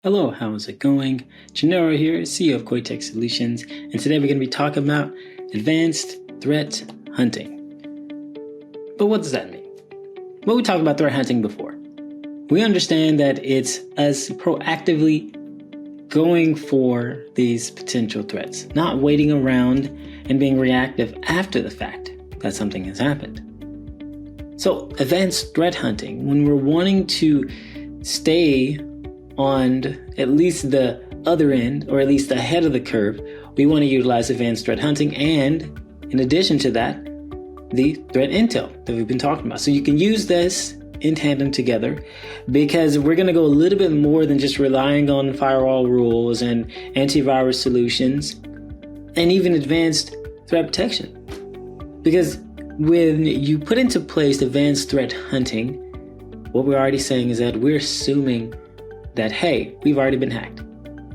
Hello, how's it going? Gennaro here, CEO of Koitech Solutions, and today we're going to be talking about advanced threat hunting. But what does that mean? Well, we talked about threat hunting before. We understand that it's us proactively going for these potential threats, not waiting around and being reactive after the fact that something has happened. So, advanced threat hunting, when we're wanting to stay on at least the other end, or at least ahead of the curve, we want to utilize advanced threat hunting and, in addition to that, the threat intel that we've been talking about. So you can use this in tandem together because we're going to go a little bit more than just relying on firewall rules and antivirus solutions and even advanced threat protection. Because when you put into place advanced threat hunting, what we're already saying is that we're assuming that, hey, we've already been hacked.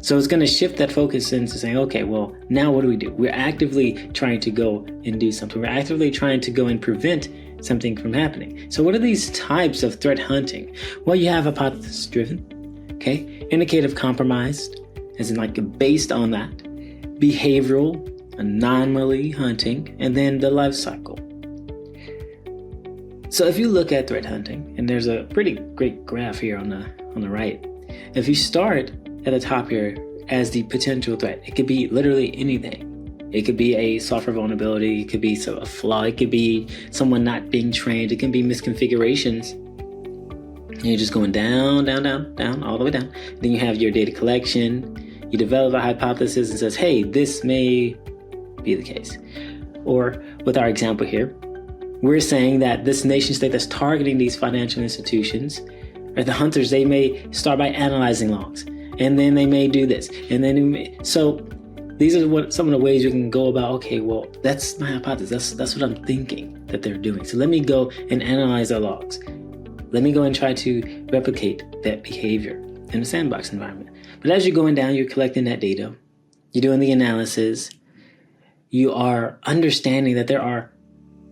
So it's going to shift that focus into saying, okay, well, now what do? We're actively trying to go and do something. We're actively trying to go and prevent something from happening. So what are these types of threat hunting? Well, you have hypothesis driven, okay, indicative compromised, as in like based on that, behavioral, anomaly hunting, and then the life cycle. So if you look at threat hunting, and there's a pretty great graph here on the right. If you start at the top here as the potential threat, it could be literally anything. It could be a software vulnerability, it could be a flaw, it could be someone not being trained, it can be misconfigurations. And you're just going down, all the way down. Then you have your data collection, you develop a hypothesis and says, hey, this may be the case. Or with our example here, we're saying that this nation state that's targeting these financial institutions, or the hunters, they may start by analyzing logs, and then they may do this, and then so these are some of the ways you can go about. Okay, well, that's my hypothesis. That's what I'm thinking that they're doing. So let me go and analyze their logs. Let me go and try to replicate that behavior in a sandbox environment. But as you're going down, you're collecting that data, you're doing the analysis, you are understanding that there are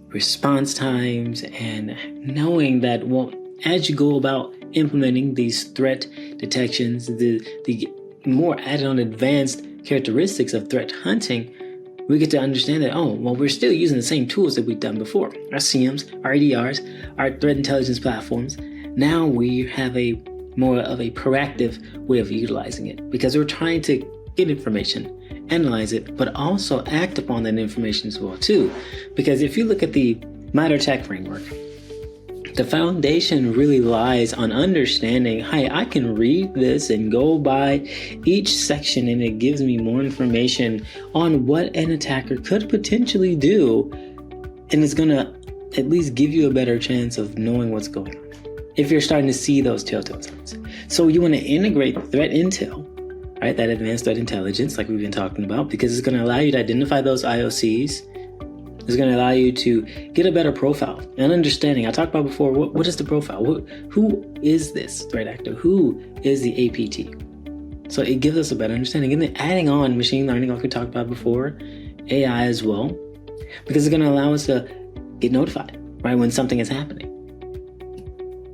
response times, and knowing that, well, as you go about implementing these threat detections, the more added on advanced characteristics of threat hunting, we get to understand that, oh, well, we're still using the same tools that we've done before. Our CMs, our ADRs, our threat intelligence platforms. Now we have a more of a proactive way of utilizing it because we're trying to get information, analyze it, but also act upon that information as well too. Because if you look at the MITRE ATT&CK framework, the foundation really lies on understanding, hey, I can read this and go by each section and it gives me more information on what an attacker could potentially do, and it's going to at least give you a better chance of knowing what's going on if you're starting to see those telltale signs. So you want to integrate threat intel, right, that advanced threat intelligence like we've been talking about, because it's going to allow you to identify those IOCs. It's going to allow you to get a better profile and understanding. I talked about before, what is the profile? Who is this threat actor? Who is the APT? So it gives us a better understanding. And then adding on machine learning, like we talked about before, AI as well, because it's going to allow us to get notified, right, when something is happening.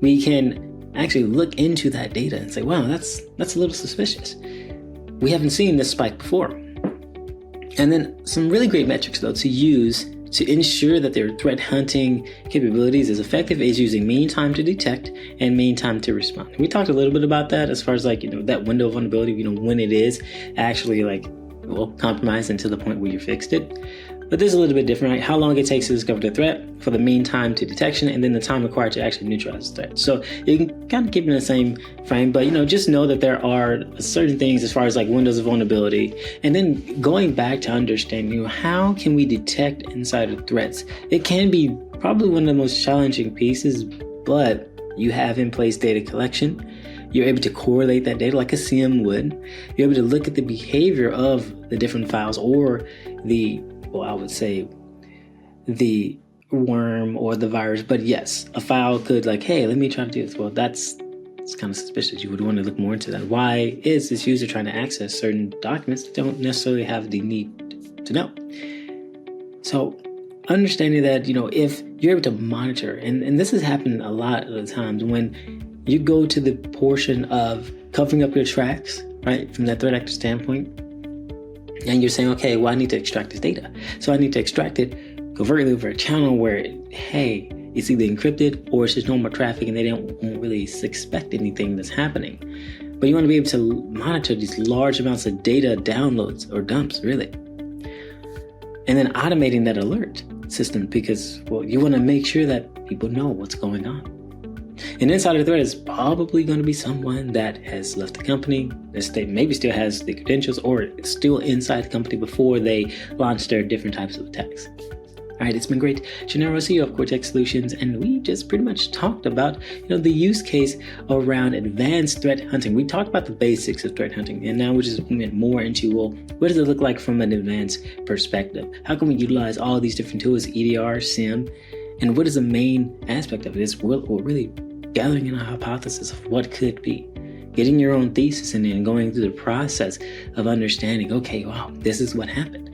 We can actually look into that data and say, wow, that's a little suspicious. We haven't seen this spike before. And then some really great metrics, though, to use to ensure that their threat hunting capabilities is effective is using mean time to detect and mean time to respond. We talked a little bit about that as far as that window of vulnerability, when it is actually compromised and to the point where you fixed it. But this is a little bit different, right? How long it takes to discover the threat, for the mean time to detection, and then the time required to actually neutralize the threat. So you can kind of keep it in the same frame, but just know that there are certain things as far as windows of vulnerability, and then going back to understanding how can we detect insider threats. It can be probably one of the most challenging pieces, but you have in place data collection. You're able to correlate that data like a CM would. You're able to look at the behavior of the different files or I would say the worm or the virus. But yes, a file could hey, let me try to do this. Well, it's kind of suspicious. You would want to look more into that. Why is this user trying to access certain documents that don't necessarily have the need to know? So understanding that, if you're able to monitor, and this has happened a lot of the times when you go to the portion of covering up your tracks, right, from that threat actor standpoint. And you're saying, okay, well, I need to extract this data. So I need to extract it covertly over a channel where, hey, it's either encrypted or it's just normal traffic and they won't really suspect anything that's happening. But you want to be able to monitor these large amounts of data downloads or dumps, really. And then automating that alert system because, well, you want to make sure that people know what's going on. And inside of the threat is probably going to be someone that has left the company, that maybe still has the credentials or is still inside the company before they launch their different types of attacks. All right, it's been great. Gennaro, CEO of Cortex Solutions, and we just pretty much talked about, the use case around advanced threat hunting. We talked about the basics of threat hunting, and now we just went more into, well, what does it look like from an advanced perspective? How can we utilize all these different tools, EDR, SIM, and what is the main aspect of it? It's really gathering in a hypothesis of what could be. Getting your own thesis and then going through the process of understanding, okay, wow, this is what happened.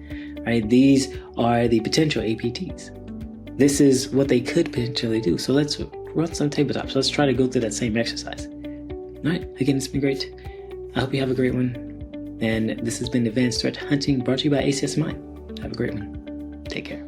Right? These are the potential APTs. This is what they could potentially do. So let's run some tabletops. Let's try to go through that same exercise. All right. Again, it's been great. I hope you have a great one. And this has been Advanced Threat Hunting brought to you by ACSMI. Have a great one. Take care.